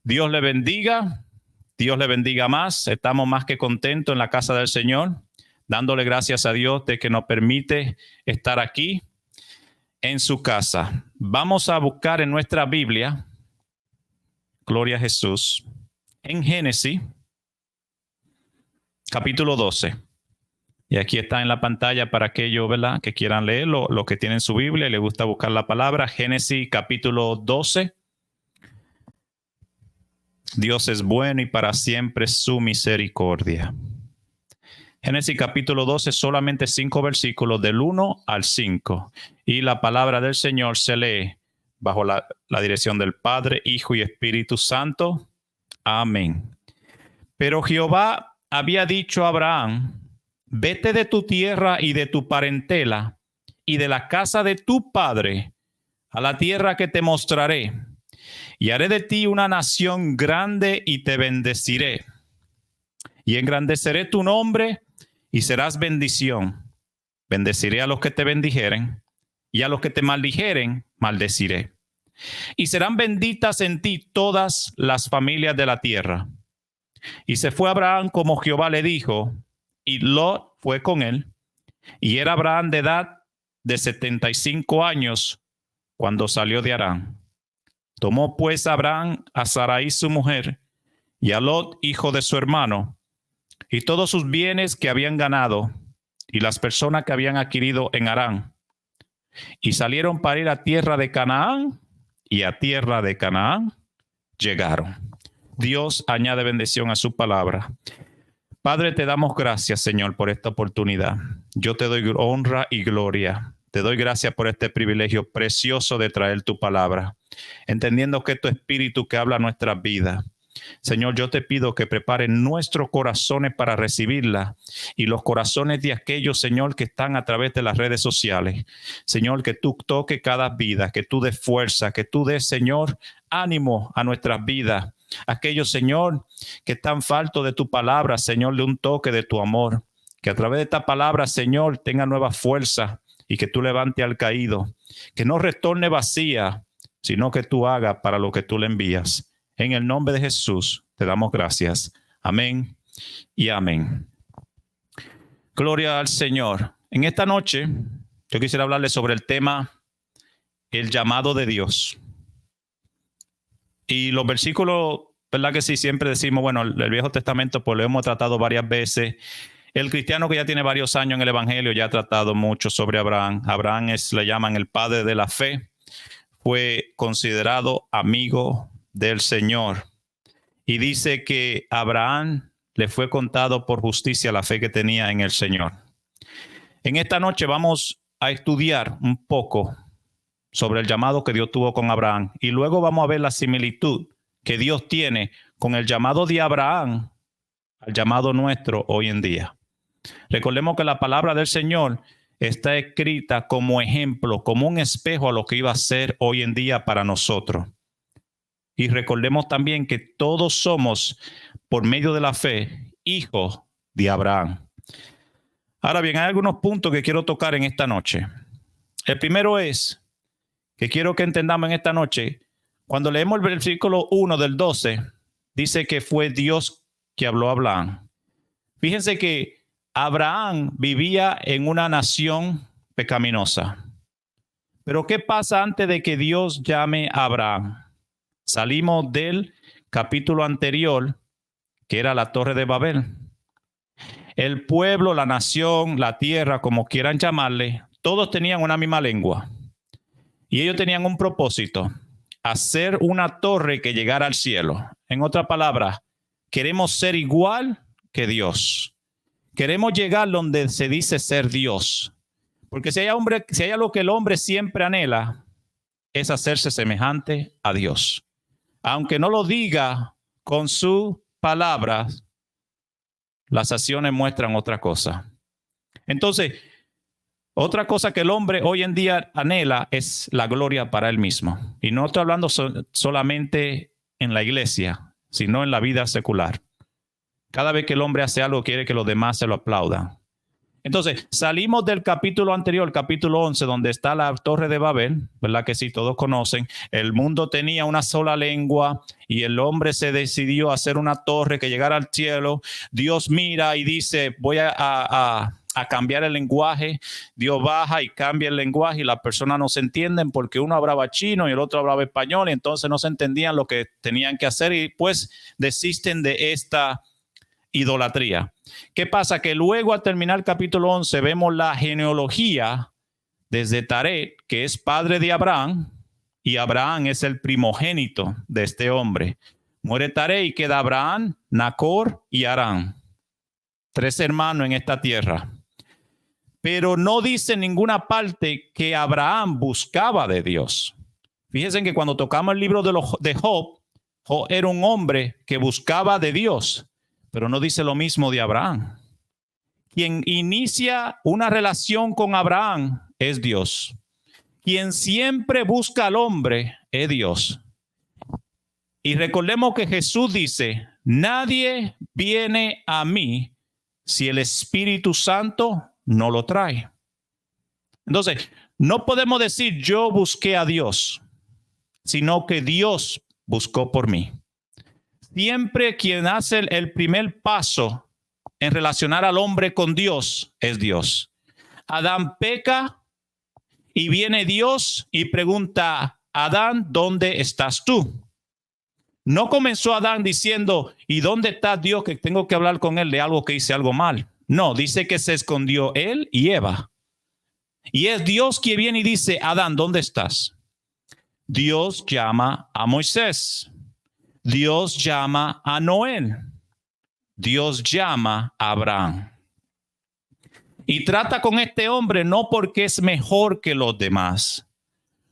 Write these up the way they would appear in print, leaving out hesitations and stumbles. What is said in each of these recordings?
Dios le bendiga. Dios le bendiga más. Estamos más que contentos en la casa del Señor, dándole gracias a Dios de que nos permite estar aquí en su casa. Vamos a buscar en nuestra Biblia, gloria a Jesús, en Génesis, capítulo 12. Y aquí está en la pantalla para aquellos, ¿verdad?, que quieran leerlo, los que tienen su Biblia y les gusta buscar la palabra. Génesis capítulo 12. Dios es bueno y para siempre su misericordia. Génesis capítulo 12, solamente 5 versículos del 1 al 5. Y la palabra del Señor se lee bajo la dirección del Padre, Hijo y Espíritu Santo. Amén. Pero Jehová había dicho a Abraham: vete de tu tierra y de tu parentela y de la casa de tu padre a la tierra que te mostraré, y haré de ti una nación grande y te bendeciré, y engrandeceré tu nombre y serás bendición. Bendeciré a los que te bendijeren, y a los que te maldijeren maldeciré. Y serán benditas en ti todas las familias de la tierra. Y se fue Abraham como Jehová le dijo, y Lot fue con él. Y era Abraham de edad de 75 años cuando salió de Harán. Tomó pues Abraham a Sarai su mujer, y a Lot hijo de su hermano, y todos sus bienes que habían ganado, y las personas que habían adquirido en Harán. Y salieron para ir a tierra de Canaán, y a tierra de Canaán llegaron. Dios añade bendición a su palabra. Padre, te damos gracias, Señor, por esta oportunidad. Yo te doy honra y gloria. Te doy gracias por este privilegio precioso de traer tu palabra, entendiendo que es tu espíritu que habla nuestras vidas. Señor, yo te pido que prepare nuestros corazones para recibirla y los corazones de aquellos, Señor, que están a través de las redes sociales. Señor, que tú toques cada vida, que tú des fuerza, que tú des, Señor, ánimo a nuestras vidas. Aquellos, Señor, que están faltos de tu palabra, Señor, de un toque de tu amor. Que a través de esta palabra, Señor, tenga nueva fuerza y que tú levante al caído. Que no retorne vacía, sino que tú hagas para lo que tú le envías. En el nombre de Jesús te damos gracias. Amén y amén. Gloria al Señor. En esta noche yo quisiera hablarles sobre el tema el llamado de Dios. Y los versículos, ¿verdad que sí? Siempre decimos, bueno, el Viejo Testamento pues lo hemos tratado varias veces. El cristiano que ya tiene varios años en el Evangelio ya ha tratado mucho sobre Abraham. Abraham le llaman el padre de la fe. Fue considerado amigo del Señor. Y dice que Abraham le fue contado por justicia la fe que tenía en el Señor. En esta noche vamos a estudiar un poco sobre el llamado que Dios tuvo con Abraham. Y luego vamos a ver la similitud que Dios tiene con el llamado de Abraham al llamado nuestro hoy en día. Recordemos que la palabra del Señor está escrita como ejemplo, como un espejo a lo que iba a ser hoy en día para nosotros. Y recordemos también que todos somos, por medio de la fe, hijos de Abraham. Ahora bien, hay algunos puntos que quiero tocar en esta noche. El primero es que quiero que entendamos en esta noche, cuando leemos el versículo 1 del 12, dice que fue Dios que habló a Abraham. Fíjense que Abraham vivía en una nación pecaminosa. Pero ¿qué pasa antes de que Dios llame a Abraham? Salimos del capítulo anterior, que era la Torre de Babel. El pueblo, la nación, la tierra, como quieran llamarle, todos tenían una misma lengua. Y ellos tenían un propósito: hacer una torre que llegara al cielo. En otras palabras, queremos ser igual que Dios. Queremos llegar donde se dice ser Dios. Porque si hay algo que el hombre siempre anhela, es hacerse semejante a Dios. Aunque no lo diga con sus palabras, las acciones muestran otra cosa. Entonces, otra cosa que el hombre hoy en día anhela es la gloria para él mismo. Y no estoy hablando solamente en la iglesia, sino en la vida secular. Cada vez que el hombre hace algo, quiere que los demás se lo aplaudan. Entonces, salimos del capítulo anterior, el capítulo 11, donde está la Torre de Babel, ¿verdad? Que sí, todos conocen. El mundo tenía una sola lengua y el hombre se decidió a hacer una torre que llegara al cielo. Dios mira y dice, voy a cambiar el lenguaje. Dios baja y cambia el lenguaje y las personas no se entienden porque uno hablaba chino y el otro hablaba español y entonces no se entendían lo que tenían que hacer y pues desisten de esta idolatría. ¿Qué pasa? Que luego al terminar el capítulo 11 vemos la genealogía desde Taré, que es padre de Abraham, y Abraham es el primogénito de este hombre. Muere Taré y queda Abraham, Nacor y Harán. 3 hermanos en esta tierra. Pero no dice en ninguna parte que Abraham buscaba de Dios. Fíjense que cuando tocamos el libro de Job, Job era un hombre que buscaba de Dios, pero no dice lo mismo de Abraham. Quien inicia una relación con Abraham es Dios. Quien siempre busca al hombre es Dios. Y recordemos que Jesús dice, nadie viene a mí si el Espíritu Santo no lo trae. Entonces, no podemos decir yo busqué a Dios, sino que Dios buscó por mí. Siempre quien hace el primer paso en relacionar al hombre con Dios es Dios. Adán peca y viene Dios y pregunta, Adán, ¿dónde estás tú? No comenzó Adán diciendo, ¿y dónde está Dios que tengo que hablar con él de algo que hice algo mal? No, dice que se escondió él y Eva. Y es Dios quien viene y dice, Adán, ¿dónde estás? Dios llama a Moisés. Dios llama a Noé. Dios llama a Abraham. Y trata con este hombre no porque es mejor que los demás,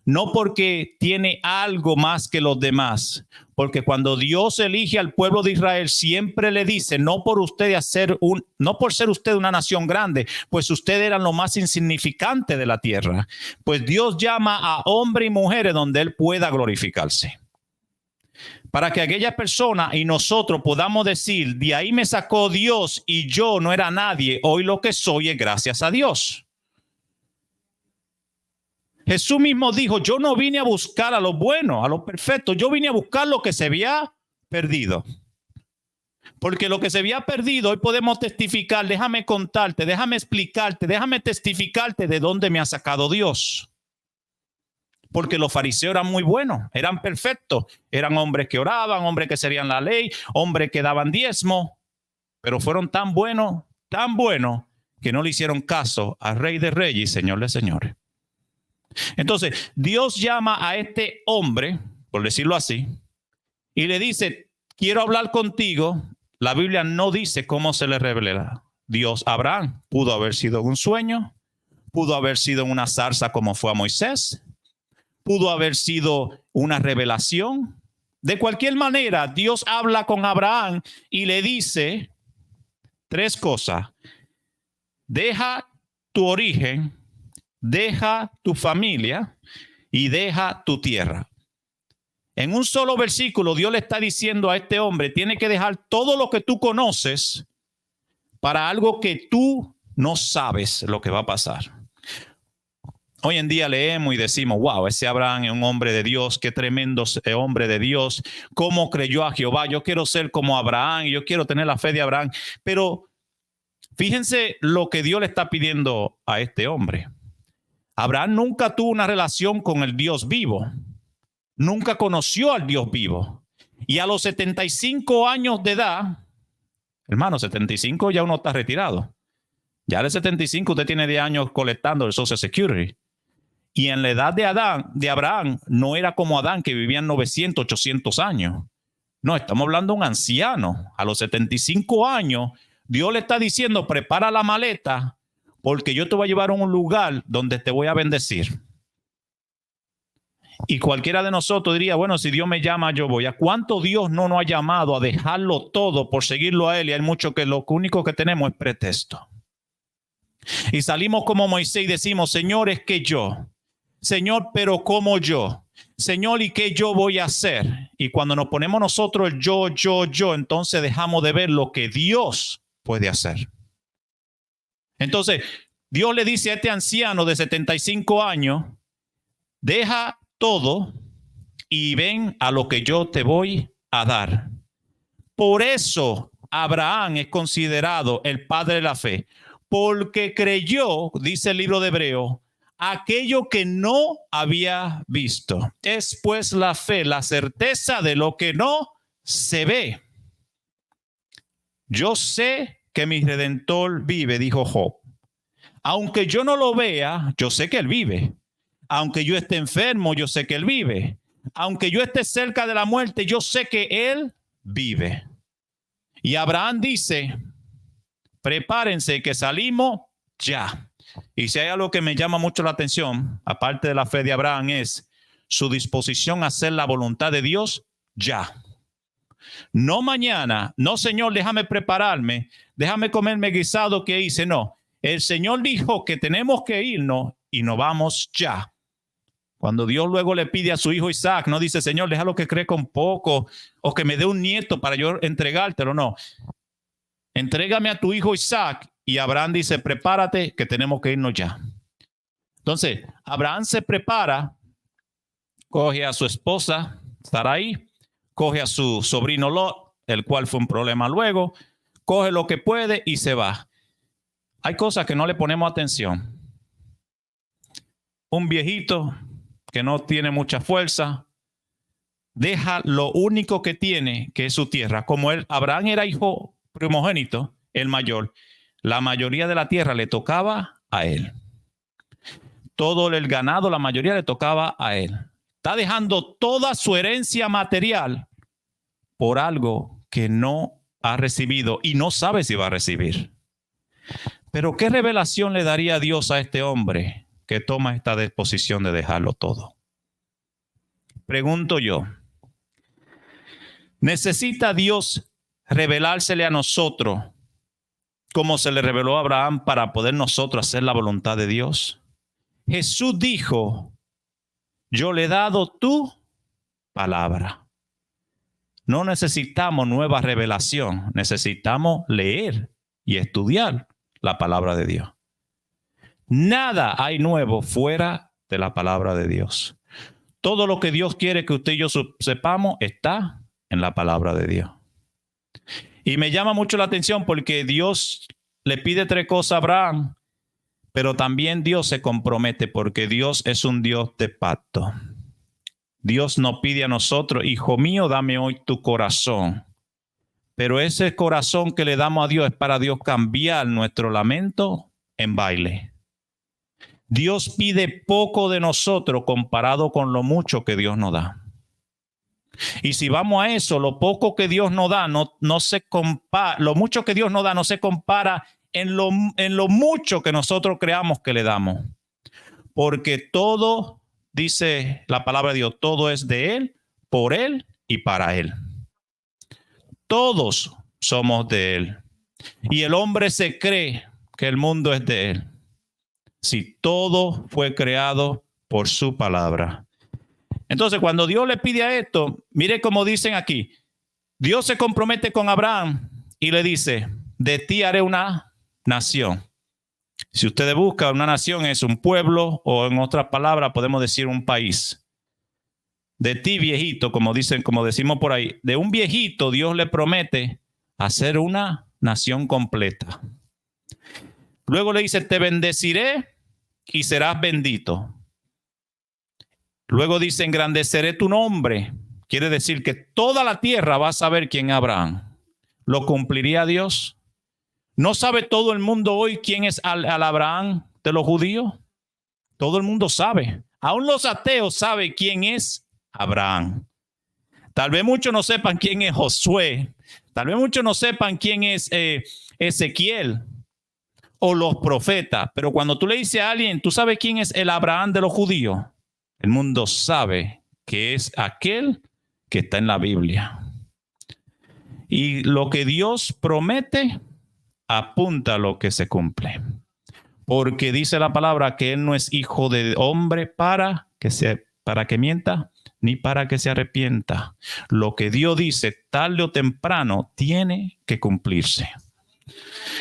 no porque tiene algo más que los demás, porque cuando Dios elige al pueblo de Israel siempre le dice, no por ser usted una nación grande, pues ustedes eran lo más insignificante de la tierra, pues Dios llama a hombres y mujeres donde él pueda glorificarse. Para que aquella persona y nosotros podamos decir, de ahí me sacó Dios y yo no era nadie, hoy lo que soy es gracias a Dios. Jesús mismo dijo, yo no vine a buscar a los buenos, a los perfectos, yo vine a buscar lo que se había perdido. Porque lo que se había perdido, hoy podemos testificar, déjame contarte, déjame explicarte, déjame testificarte de dónde me ha sacado Dios. Porque los fariseos eran muy buenos, eran perfectos, eran hombres que oraban, hombres que seguían la ley, hombres que daban diezmo, pero fueron tan buenos, que no le hicieron caso al Rey de Reyes y Señor de Señores. Entonces, Dios llama a este hombre, por decirlo así, y le dice, quiero hablar contigo. La Biblia no dice cómo se le revela Dios a Abraham. Pudo haber sido un sueño, pudo haber sido una zarza como fue a Moisés, pudo haber sido una revelación. De cualquier manera, Dios habla con Abraham y le dice 3 cosas. Deja tu origen, deja tu familia y deja tu tierra. En un solo versículo, Dios le está diciendo a este hombre, tiene que dejar todo lo que tú conoces para algo que tú no sabes lo que va a pasar. Hoy en día leemos y decimos, wow, ese Abraham es un hombre de Dios, qué tremendo hombre de Dios, cómo creyó a Jehová, yo quiero ser como Abraham, yo quiero tener la fe de Abraham. Pero fíjense lo que Dios le está pidiendo a este hombre. Abraham nunca tuvo una relación con el Dios vivo, nunca conoció al Dios vivo. Y a los 75 años de edad, hermano, 75 ya uno está retirado. Ya de 75 usted tiene 10 años colectando el Social Security. Y en la edad de Abraham, no era como Adán que vivía 900, 800 años. No, estamos hablando de un anciano. A los 75 años, Dios le está diciendo, prepara la maleta, porque yo te voy a llevar a un lugar donde te voy a bendecir. Y cualquiera de nosotros diría, bueno, si Dios me llama, yo voy. ¿A cuánto Dios no nos ha llamado a dejarlo todo por seguirlo a Él? Y hay mucho que lo único que tenemos es pretexto. Y salimos como Moisés y decimos, Señor, es que yo. Señor, pero ¿cómo yo? Señor, ¿y qué yo voy a hacer? Y cuando nos ponemos nosotros el yo, entonces dejamos de ver lo que Dios puede hacer. Entonces, Dios le dice a este anciano de 75 años, deja todo y ven a lo que yo te voy a dar. Por eso Abraham es considerado el padre de la fe, porque creyó, dice el libro de Hebreos, aquello que no había visto. Es pues la fe, la certeza de lo que no se ve. Yo sé que mi Redentor vive, dijo Job. Aunque yo no lo vea, yo sé que él vive. Aunque yo esté enfermo, yo sé que él vive. Aunque yo esté cerca de la muerte, yo sé que él vive. Y Abraham dice, prepárense que salimos ya. Y si hay algo que me llama mucho la atención, aparte de la fe de Abraham, es su disposición a hacer la voluntad de Dios ya. No mañana, no Señor, déjame prepararme, déjame comerme guisado que hice, no. El Señor dijo que tenemos que irnos y nos vamos ya. Cuando Dios luego le pide a su hijo Isaac, no dice, Señor, déjalo que crezca un poco o que me dé un nieto para yo entregártelo, no. Entrégame a tu hijo Isaac. Y Abraham dice, prepárate que tenemos que irnos ya. Entonces, Abraham se prepara, coge a su esposa, Sarai, coge a su sobrino Lot, el cual fue un problema luego, coge lo que puede y se va. Hay cosas que no le ponemos atención. Un viejito que no tiene mucha fuerza, deja lo único que tiene, que es su tierra. Como Abraham era hijo primogénito, el mayor, la mayoría de la tierra le tocaba a él. Todo el ganado, la mayoría le tocaba a él. Está dejando toda su herencia material por algo que no ha recibido y no sabe si va a recibir. Pero ¿qué revelación le daría Dios a este hombre que toma esta disposición de dejarlo todo? Pregunto yo, ¿necesita Dios revelársele a nosotros como se le reveló a Abraham para poder nosotros hacer la voluntad de Dios? Jesús dijo, yo le he dado tu palabra. No necesitamos nueva revelación, necesitamos leer y estudiar la palabra de Dios. Nada hay nuevo fuera de la palabra de Dios. Todo lo que Dios quiere que usted y yo sepamos está en la palabra de Dios. Y me llama mucho la atención porque Dios le pide 3 cosas a Abraham, pero también Dios se compromete porque Dios es un Dios de pacto. Dios nos pide a nosotros, hijo mío, dame hoy tu corazón. Pero ese corazón que le damos a Dios es para Dios cambiar nuestro lamento en baile. Dios pide poco de nosotros comparado con lo mucho que Dios nos da. Y si vamos a eso, lo poco que Dios nos da no se compara, lo mucho que Dios nos da no se compara en lo mucho que nosotros creamos que le damos. Porque todo, dice la palabra de Dios, todo es de Él, por Él y para Él. Todos somos de Él. Y el hombre se cree que el mundo es de Él. Si todo fue creado por su palabra. Entonces, cuando Dios le pide a esto, mire cómo dicen aquí. Dios se compromete con Abraham y le dice, de ti haré una nación. Si ustedes buscan, una nación es un pueblo o en otras palabras podemos decir un país. De ti, viejito, como decimos por ahí, de un viejito Dios le promete hacer una nación completa. Luego le dice, te bendeciré y serás bendito. Luego dice, engrandeceré tu nombre. Quiere decir que toda la tierra va a saber quién es Abraham. ¿Lo cumpliría Dios? ¿No sabe todo el mundo hoy quién es al Abraham de los judíos? Todo el mundo sabe. Aún los ateos saben quién es Abraham. Tal vez muchos no sepan quién es Josué. Tal vez muchos no sepan quién es Ezequiel o los profetas. Pero cuando tú le dices a alguien, ¿tú sabes quién es el Abraham de los judíos? El mundo sabe que es aquel que está en la Biblia. Y lo que Dios promete apunta a lo que se cumple. Porque dice la palabra que Él no es hijo de hombre para que mienta, ni para que se arrepienta. Lo que Dios dice tarde o temprano tiene que cumplirse.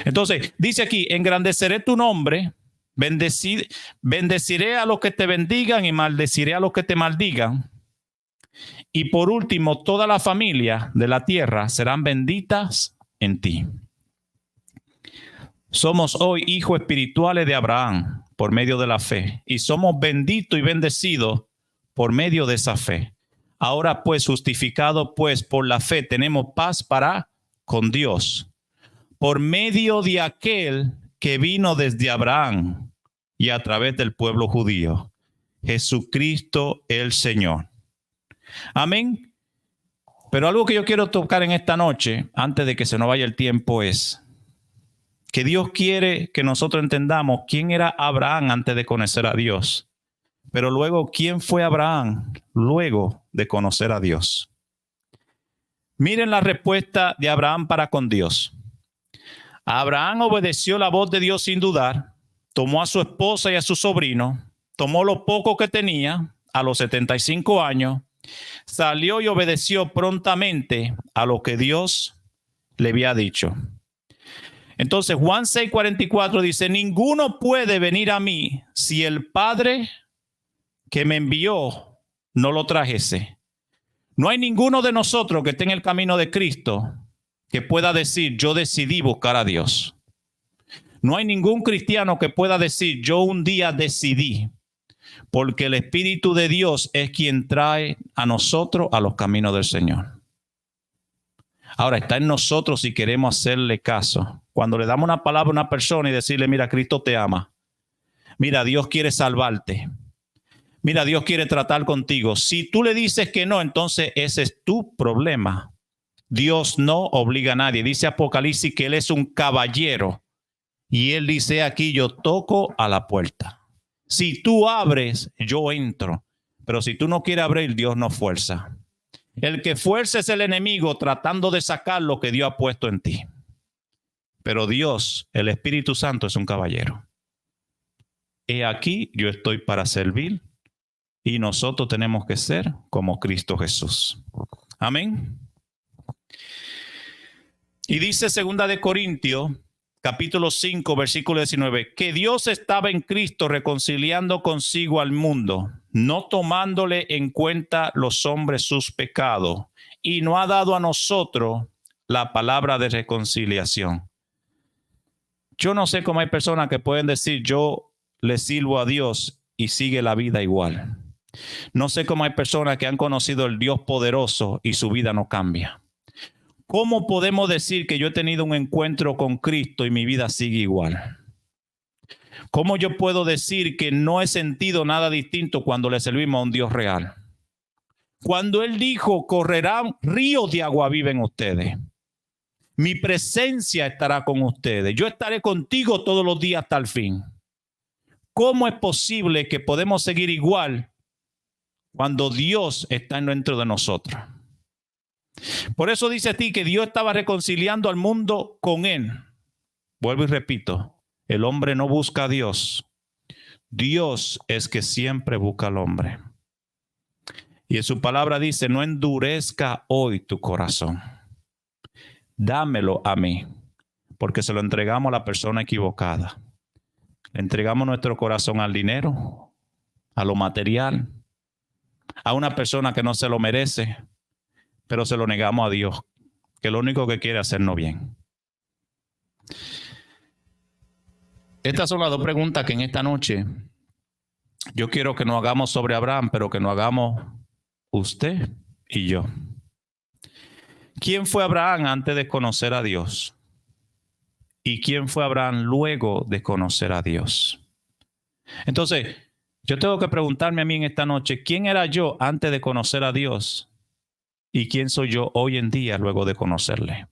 Entonces, dice aquí, engrandeceré tu nombre, bendeciré a los que te bendigan y maldeciré a los que te maldigan. Y por último, toda la familia de la tierra serán benditas en ti. Somos hoy hijos espirituales de Abraham por medio de la fe y somos benditos y bendecidos por medio de esa fe. Ahora pues, justificados pues por la fe, tenemos paz para con Dios por medio de aquel que vino desde Abraham y a través del pueblo judío, Jesucristo el Señor. Amén. Pero algo que yo quiero tocar en esta noche, antes de que se nos vaya el tiempo, es que Dios quiere que nosotros entendamos quién era Abraham antes de conocer a Dios. Pero luego, ¿quién fue Abraham luego de conocer a Dios? Miren la respuesta de Abraham para con Dios. Abraham obedeció la voz de Dios sin dudar, tomó a su esposa y a su sobrino, tomó lo poco que tenía a los 75 años, salió y obedeció prontamente a lo que Dios le había dicho. Entonces Juan 6:44 dice, ninguno puede venir a mí si el Padre que me envió no lo trajese. No hay ninguno de nosotros que esté en el camino de Cristo que pueda decir, yo decidí buscar a Dios. No hay ningún cristiano que pueda decir, yo un día decidí, porque el Espíritu de Dios es quien trae a nosotros a los caminos del Señor. Ahora está en nosotros si queremos hacerle caso. Cuando le damos una palabra a una persona y decirle, mira, Cristo te ama. Mira, Dios quiere salvarte. Mira, Dios quiere tratar contigo. Si tú le dices que no, entonces ese es tu problema. Dios no obliga a nadie. Dice Apocalipsis que Él es un caballero. Y Él dice aquí, yo toco a la puerta. Si tú abres, yo entro. Pero si tú no quieres abrir, Dios no fuerza. El que fuerza es el enemigo tratando de sacar lo que Dios ha puesto en ti. Pero Dios, el Espíritu Santo, es un caballero. He aquí, yo estoy para servir y nosotros tenemos que ser como Cristo Jesús. Amén. Y dice 2 de Corintios, capítulo 5, versículo 19, que Dios estaba en Cristo reconciliando consigo al mundo, no tomándole en cuenta los hombres sus pecados, y no ha dado a nosotros la palabra de reconciliación. Yo no sé cómo hay personas que pueden decir, yo le sirvo a Dios y sigue la vida igual. No sé cómo hay personas que han conocido el Dios poderoso y su vida no cambia. ¿Cómo podemos decir que yo he tenido un encuentro con Cristo y mi vida sigue igual? ¿Cómo yo puedo decir que no he sentido nada distinto cuando le servimos a un Dios real? Cuando Él dijo, correrán ríos de agua viva en ustedes. Mi presencia estará con ustedes. Yo estaré contigo todos los días hasta el fin. ¿Cómo es posible que podemos seguir igual cuando Dios está dentro de nosotros? Por eso dice a ti que Dios estaba reconciliando al mundo con Él. Vuelvo y repito, el hombre no busca a Dios. Dios es que siempre busca al hombre. Y en su palabra dice, no endurezca hoy tu corazón. Dámelo a mí, porque se lo entregamos a la persona equivocada. Le entregamos nuestro corazón al dinero, a lo material, a una persona que no se lo merece, pero se lo negamos a Dios, que lo único que quiere es hacernos bien. Estas son las dos preguntas que en esta noche yo quiero que nos hagamos sobre Abraham, pero que nos hagamos usted y yo. ¿Quién fue Abraham antes de conocer a Dios? ¿Y quién fue Abraham luego de conocer a Dios? Entonces, yo tengo que preguntarme a mí en esta noche, ¿quién era yo antes de conocer a Dios? ¿Y quién soy yo hoy en día luego de conocerle?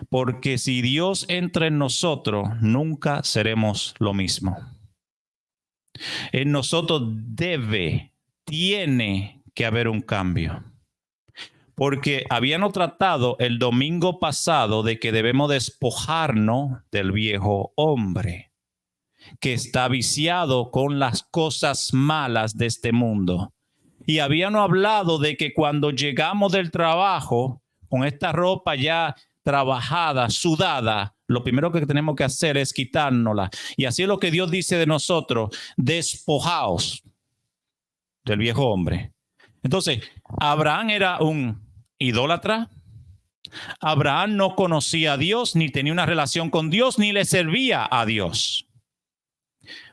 Porque si Dios entra en nosotros, nunca seremos lo mismo. En nosotros tiene que haber un cambio. Porque habíamos tratado el domingo pasado de que debemos despojarnos del viejo hombre que está viciado con las cosas malas de este mundo. Y habíamos hablado de que cuando llegamos del trabajo con esta ropa ya trabajada, sudada, lo primero que tenemos que hacer es quitárnosla. Y así es lo que Dios dice de nosotros: despojaos del viejo hombre. Entonces, Abraham era un idólatra. Abraham no conocía a Dios, ni tenía una relación con Dios, ni le servía a Dios.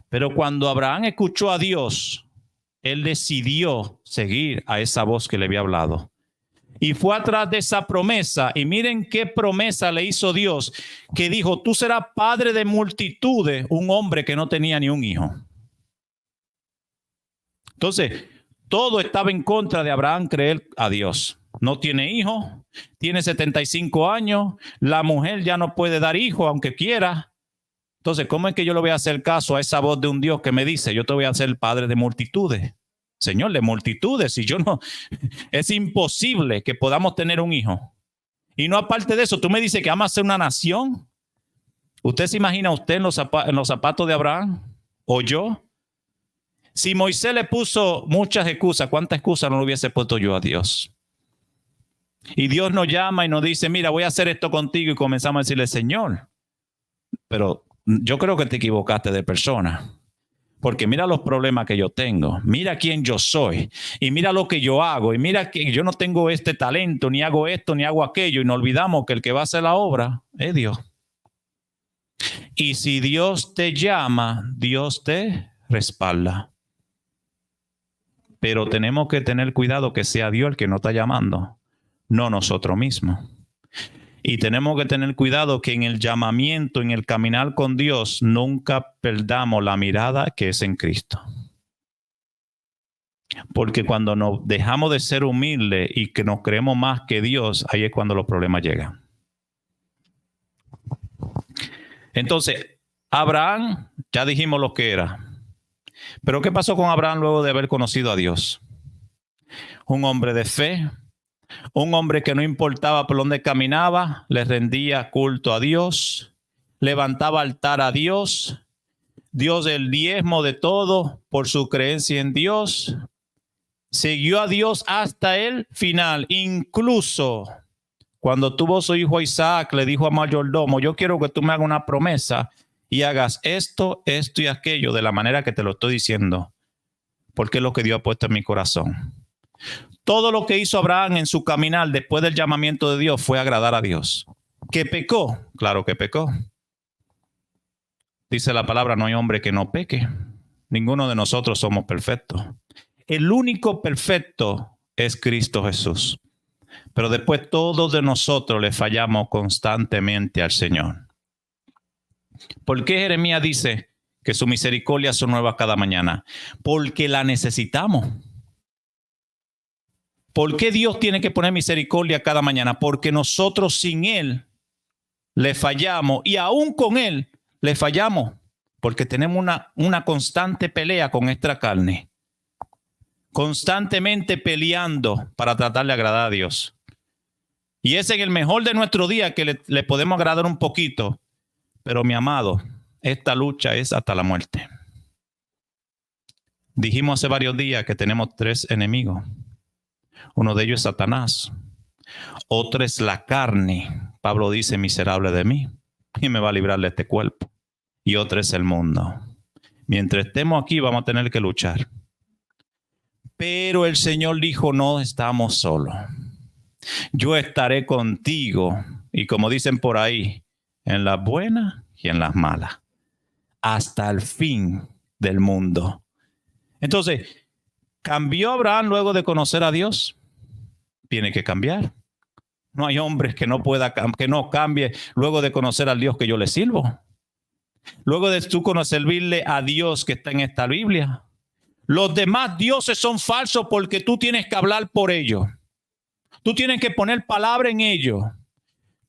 Pero cuando Abraham escuchó a Dios, él decidió seguir a esa voz que le había hablado. Y fue atrás de esa promesa. Y miren qué promesa le hizo Dios, que dijo: tú serás padre de multitudes, un hombre que no tenía ni un hijo. Entonces, todo estaba en contra de Abraham creer a Dios. No tiene hijo, tiene 75 años, la mujer ya no puede dar hijo aunque quiera. Entonces, ¿cómo es que yo le voy a hacer caso a esa voz de un Dios que me dice: yo te voy a hacer padre de multitudes? Señor, de multitudes, si yo no, es imposible que podamos tener un hijo. Y no aparte de eso, tú me dices que vamos a ser una nación. ¿Usted se imagina usted en los zapatos de Abraham o yo? Si Moisés le puso muchas excusas, ¿cuántas excusas no le hubiese puesto yo a Dios? Y Dios nos llama y nos dice: mira, voy a hacer esto contigo, y comenzamos a decirle: Señor, pero yo creo que te equivocaste de persona. Porque mira los problemas que yo tengo, mira quién yo soy, y mira lo que yo hago, y mira que yo no tengo este talento, ni hago esto, ni hago aquello, y nos olvidamos que el que va a hacer la obra es Dios. Y si Dios te llama, Dios te respalda. Pero tenemos que tener cuidado que sea Dios el que nos está llamando, no nosotros mismos. Y tenemos que tener cuidado que en el llamamiento, en el caminar con Dios, nunca perdamos la mirada que es en Cristo. Porque cuando nos dejamos de ser humildes y que nos creemos más que Dios, ahí es cuando los problemas llegan. Entonces, Abraham, ya dijimos lo que era. Pero ¿qué pasó con Abraham luego de haber conocido a Dios? Un hombre de fe. Un hombre que no importaba por dónde caminaba, le rendía culto a Dios, levantaba altar a Dios, Dios el diezmo de todo por su creencia en Dios. Siguió a Dios hasta el final. Incluso cuando tuvo su hijo Isaac, le dijo a mayordomo: yo quiero que tú me hagas una promesa y hagas esto, esto y aquello de la manera que te lo estoy diciendo, porque es lo que Dios ha puesto en mi corazón. Todo lo que hizo Abraham en su caminar después del llamamiento de Dios fue agradar a Dios. ¿Que pecó? Claro que pecó. Dice la palabra: no hay hombre que no peque. Ninguno de nosotros somos perfectos. El único perfecto es Cristo Jesús. Pero después todos de nosotros le fallamos constantemente al Señor. ¿Por qué Jeremías dice que su misericordia son nuevas cada mañana? Porque la necesitamos. ¿Por qué Dios tiene que poner misericordia cada mañana? Porque nosotros sin Él le fallamos, y aún con Él le fallamos, porque tenemos una constante pelea con nuestra carne. Constantemente peleando para tratar de agradar a Dios. Y es en el mejor de nuestro día que le podemos agradar un poquito. Pero mi amado, esta lucha es hasta la muerte. Dijimos hace varios días que tenemos 3 enemigos. Uno de ellos es Satanás. Otro es la carne. Pablo dice: miserable de mí, y me va a librar de este cuerpo. Y otro es el mundo. Mientras estemos aquí vamos a tener que luchar. Pero el Señor dijo: no estamos solos. Yo estaré contigo. Y como dicen por ahí, en las buenas y en las malas, hasta el fin del mundo. Entonces, ¿cambió Abraham luego de conocer a Dios? Tiene que cambiar. No hay hombre que no cambie luego de conocer al Dios que yo le sirvo. Luego de tú servirle a Dios que está en esta Biblia. Los demás dioses son falsos porque tú tienes que hablar por ellos. Tú tienes que poner palabra en ellos.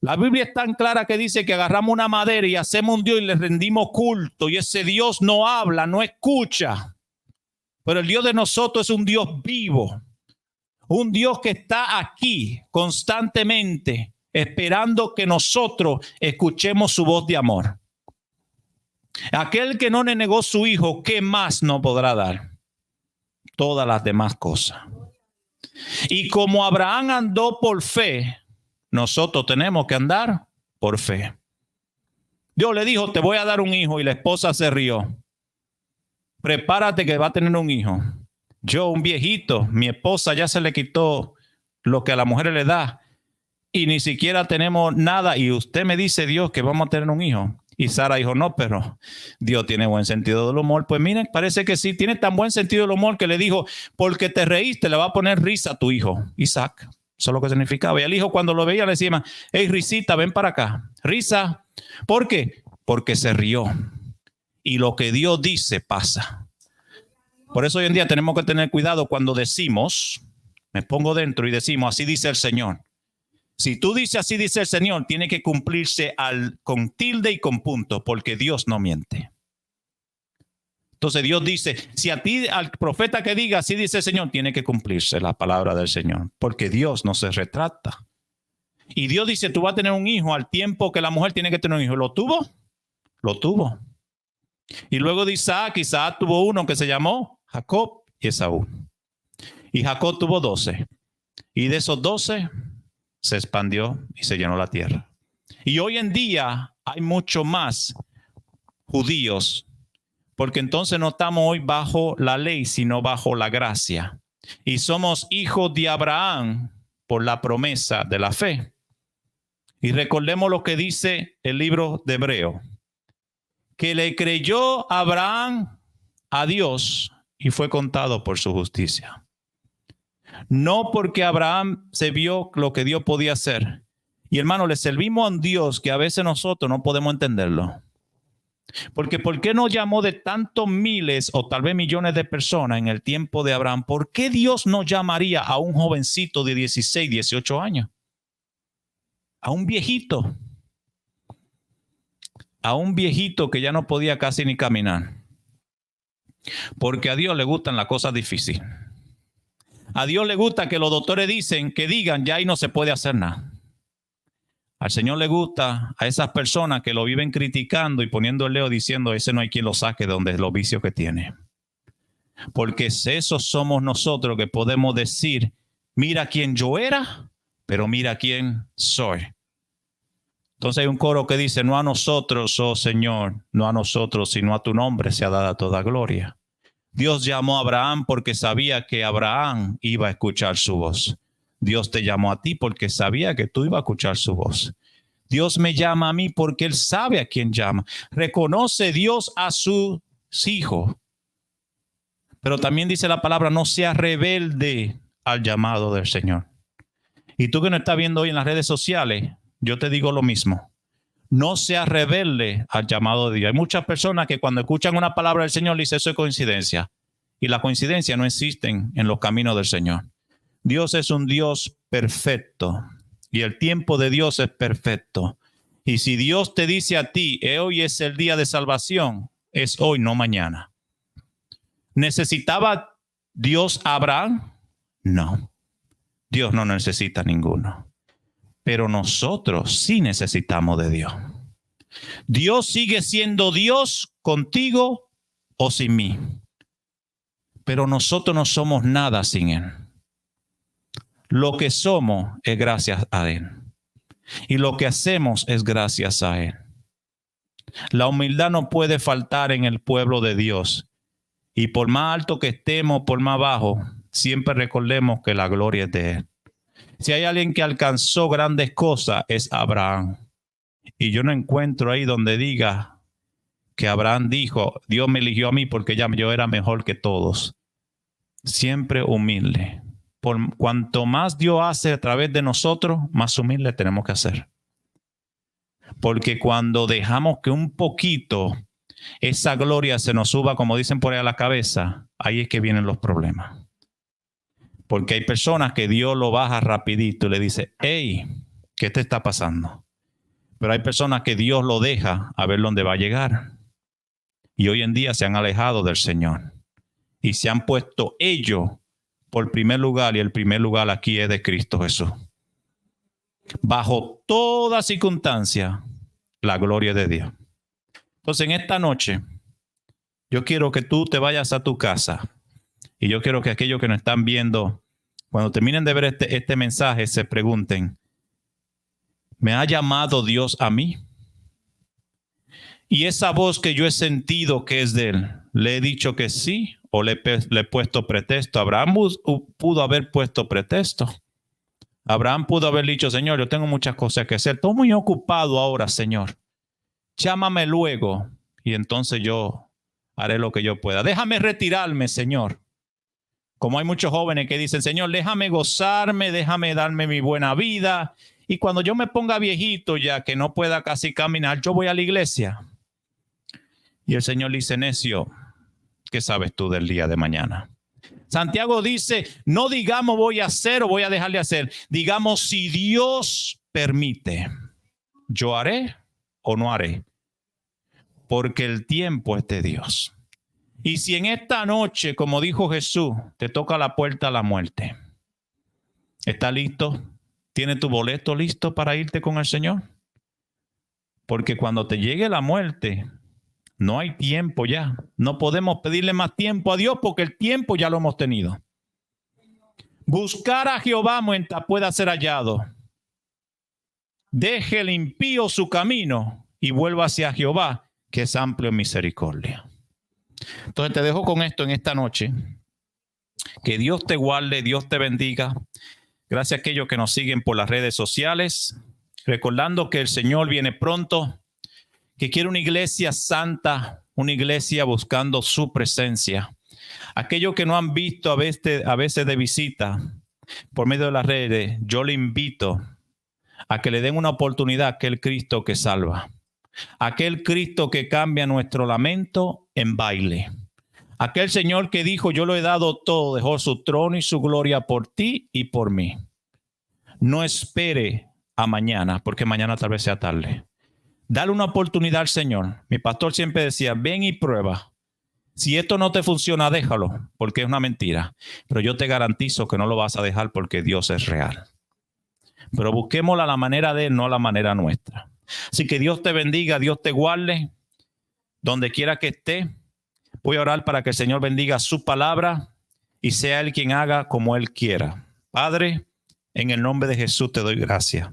La Biblia es tan clara que dice que agarramos una madera y hacemos un Dios y le rendimos culto. Y ese Dios no habla, no escucha. Pero el Dios de nosotros es un Dios vivo. Un Dios que está aquí constantemente esperando que nosotros escuchemos su voz de amor. Aquel que no le negó su hijo, ¿qué más nos podrá dar? Todas las demás cosas. Y como Abraham andó por fe, nosotros tenemos que andar por fe. Dios le dijo, te voy a dar un hijo, y la esposa se rió. Prepárate que va a tener un hijo. Yo, un viejito, mi esposa ya se le quitó lo que a las mujeres le da y ni siquiera tenemos nada, y usted me dice, Dios, que vamos a tener un hijo. Y Sara dijo, no, pero Dios tiene buen sentido del humor. Pues miren, parece que sí, tiene tan buen sentido del humor que le dijo, porque te reíste, le va a poner risa a tu hijo, Isaac. Eso es lo que significaba. Y el hijo, cuando lo veía, le decía, hey, risita, ven para acá. Risa. ¿Por qué? Porque se rió. Y lo que Dios dice pasa. Por eso hoy en día tenemos que tener cuidado cuando decimos, me pongo dentro y decimos, así dice el Señor. Si tú dices así dice el Señor, tiene que cumplirse con tilde y con punto, porque Dios no miente. Entonces Dios dice, si a ti, al profeta que diga así dice el Señor, tiene que cumplirse la palabra del Señor, porque Dios no se retracta. Y Dios dice, tú vas a tener un hijo al tiempo que la mujer tiene que tener un hijo. ¿Lo tuvo? Lo tuvo. Y luego de Isaac tuvo uno que se llamó Jacob y Esaú. Y Jacob tuvo 12. Y de esos 12 se expandió y se llenó la tierra. Y hoy en día hay mucho más judíos, porque entonces no estamos hoy bajo la ley, sino bajo la gracia. Y somos hijos de Abraham por la promesa de la fe. Y recordemos lo que dice el libro de Hebreo, que le creyó Abraham a Dios y fue contado por su justicia. No porque Abraham se vio lo que Dios podía hacer. Y hermano, le servimos a un Dios que a veces nosotros no podemos entenderlo. Porque ¿por qué no llamó de tantos miles o tal vez millones de personas en el tiempo de Abraham? ¿Por qué Dios no llamaría a un jovencito de 16, 18 años? A un viejito. A un viejito que ya no podía casi ni caminar. Porque a Dios le gustan las cosas difíciles. A Dios le gusta que los doctores digan, ya ahí no se puede hacer nada. Al Señor le gusta a esas personas que lo viven criticando y poniendo el dedo diciendo, ese no hay quien lo saque de donde los vicios que tiene. Porque esos somos nosotros que podemos decir, mira quién yo era, pero mira quién soy. Entonces hay un coro que dice, no a nosotros, oh Señor, no a nosotros, sino a tu nombre sea dada toda gloria. Dios llamó a Abraham porque sabía que Abraham iba a escuchar su voz. Dios te llamó a ti porque sabía que tú ibas a escuchar su voz. Dios me llama a mí porque Él sabe a quién llama. Reconoce Dios a sus hijos. Pero también dice la palabra, no sea rebelde al llamado del Señor. Y tú que nos estás viendo hoy en las redes sociales, yo te digo lo mismo. No seas rebelde al llamado de Dios. Hay muchas personas que cuando escuchan una palabra del Señor dicen, eso es coincidencia. Y las coincidencias no existen en los caminos del Señor. Dios es un Dios perfecto. Y el tiempo de Dios es perfecto. Y si Dios te dice a ti, hoy es el día de salvación, es hoy, no mañana. ¿Necesitaba Dios a Abraham? No. Dios no necesita ninguno. Pero nosotros sí necesitamos de Dios. Dios sigue siendo Dios contigo o sin mí. Pero nosotros no somos nada sin Él. Lo que somos es gracias a Él. Y lo que hacemos es gracias a Él. La humildad no puede faltar en el pueblo de Dios. Y por más alto que estemos, por más bajo, siempre recordemos que la gloria es de Él. Si hay alguien que alcanzó grandes cosas, es Abraham. Y yo no encuentro ahí donde diga que Abraham dijo, Dios me eligió a mí porque ya yo era mejor que todos. Siempre humilde. Por cuanto más Dios hace a través de nosotros, más humilde tenemos que hacer. Porque cuando dejamos que un poquito esa gloria se nos suba, como dicen por ahí a la cabeza, ahí es que vienen los problemas. Porque hay personas que Dios lo baja rapidito y le dice, hey, ¿qué te está pasando? Pero hay personas que Dios lo deja a ver dónde va a llegar. Y hoy en día se han alejado del Señor. Y se han puesto ellos por primer lugar. Y el primer lugar aquí es de Cristo Jesús. Bajo toda circunstancia, la gloria de Dios. Entonces en esta noche, yo quiero que tú te vayas a tu casa. Y yo quiero que aquellos que nos están viendo, cuando terminen de ver este mensaje, se pregunten, ¿Me ha llamado Dios a mí? Y esa voz que yo he sentido que es de Él, ¿le he dicho que sí o le he puesto pretexto? Abraham pudo haber puesto pretexto. Abraham pudo haber dicho, Señor, yo tengo muchas cosas que hacer. Estoy muy ocupado ahora, Señor. Llámame luego y entonces yo haré lo que yo pueda. Déjame retirarme, Señor. Como hay muchos jóvenes que dicen, Señor, déjame gozarme, déjame darme mi buena vida. Y cuando yo me ponga viejito ya, que no pueda casi caminar, yo voy a la iglesia. Y el Señor dice, necio, ¿qué sabes tú del día de mañana? Santiago dice, no digamos voy a hacer o voy a dejar de hacer. Digamos, si Dios permite, yo haré o no haré. Porque el tiempo es de Dios. Y si en esta noche, como dijo Jesús, te toca la puerta a la muerte, ¿estás listo? ¿Tienes tu boleto listo para irte con el Señor? Porque cuando te llegue la muerte, no hay tiempo ya. No podemos pedirle más tiempo a Dios porque el tiempo ya lo hemos tenido. Buscar a Jehová mientras pueda ser hallado. Deje el impío su camino y vuelva hacia Jehová, que es amplio en misericordia. Entonces te dejo con esto en esta noche. Que Dios te guarde, Dios te bendiga. Gracias a aquellos que nos siguen por las redes sociales. Recordando que el Señor viene pronto. Que quiere una iglesia santa, una iglesia buscando su presencia. Aquellos que no han visto a veces de visita por medio de las redes, yo le invito a que le den una oportunidad a aquel Cristo que salva. Aquel Cristo que cambia nuestro lamento en baile. Aquel Señor que dijo, yo lo he dado todo, dejó su trono y su gloria por ti y por mí. No espere a mañana, porque mañana tal vez sea tarde. Dale una oportunidad al Señor. Mi pastor siempre decía, ven y prueba. Si esto no te funciona, déjalo, porque es una mentira. Pero yo te garantizo que no lo vas a dejar porque Dios es real. Pero busquémosla a la manera de Él, no a la manera nuestra. Así que Dios te bendiga, Dios te guarde, donde quiera que esté. Voy a orar para que el Señor bendiga su palabra y sea Él quien haga como Él quiera. Padre, en el nombre de Jesús te doy gracias.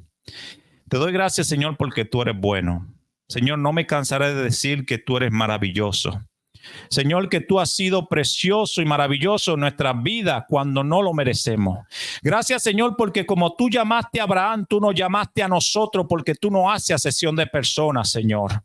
Te doy gracias, Señor, porque tú eres bueno. Señor, no me cansaré de decir que tú eres maravilloso. Señor, que tú has sido precioso y maravilloso en nuestras vidas cuando no lo merecemos. Gracias, Señor, porque como tú llamaste a Abraham, tú nos llamaste a nosotros porque tú no haces acepción de personas, Señor.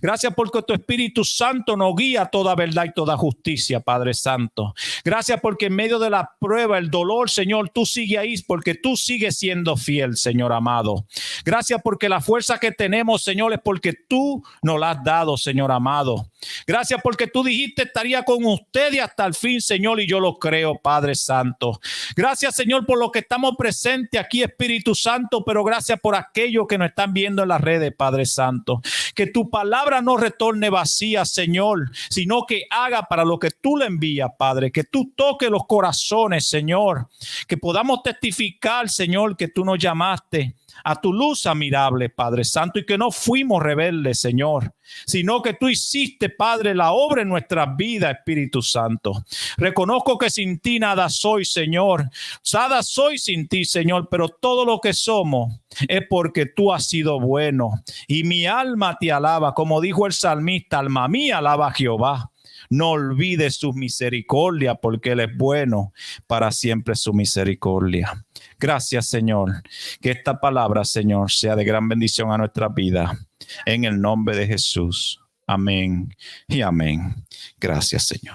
Gracias porque tu Espíritu Santo nos guía a toda verdad y toda justicia, Padre Santo. Gracias porque en medio de la prueba, el dolor, Señor, tú sigues ahí porque tú sigues siendo fiel, Señor amado. Gracias porque la fuerza que tenemos, Señor, es porque tú nos la has dado, Señor amado. Gracias porque tú dijiste estaría con ustedes hasta el fin, Señor, y yo lo creo, Padre Santo. Gracias, Señor, por lo que estamos presentes aquí, Espíritu Santo, pero gracias por aquellos que nos están viendo en las redes, Padre Santo. Que tu palabra no retorne vacía, Señor, sino que haga para lo que tú le envías, Padre. Que tú toques los corazones, Señor. Que podamos testificar, Señor, que tú nos llamaste a tu luz admirable, Padre Santo, y que no fuimos rebeldes, Señor, sino que tú hiciste, Padre, la obra en nuestras vidas, Espíritu Santo. Reconozco que sin ti nada soy, Señor. Nada soy sin ti, Señor, pero todo lo que somos es porque tú has sido bueno. Y mi alma te alaba, como dijo el salmista, alma mía alaba a Jehová. No olvides su misericordia porque Él es bueno, para siempre su misericordia. Gracias, Señor. Que esta palabra, Señor, sea de gran bendición a nuestra vida. En el nombre de Jesús. Amén y amén. Gracias, Señor.